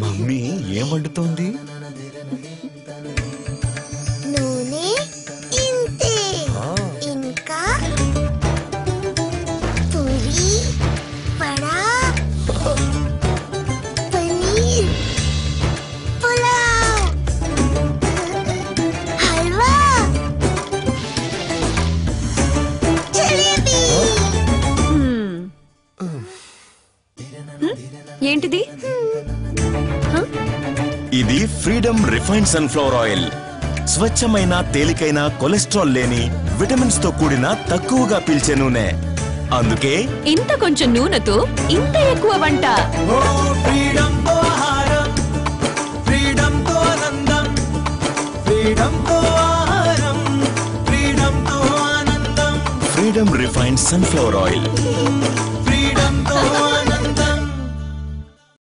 Mummy ఏం వండుతోంది? నూనె ఇంతే. ఇంకా పూరి, వడా, పనీర్, పులావ్, హల్వా, జలేబీ. ఏంటిది? ఇది ఫ్రీడమ్ రిఫైన్డ్ సన్ఫ్లవర్ ఆయిల్. స్వచ్ఛమైన తేలికైన కొలెస్ట్రాల్ లేని విటమిన్స్ తో కూడిన తక్కువగా పీల్చే నూనె. అందుకే ఇంత కొంచెం నూనెతో ఇంత ఎక్కువ వంట. Freedom refined sunflower oil.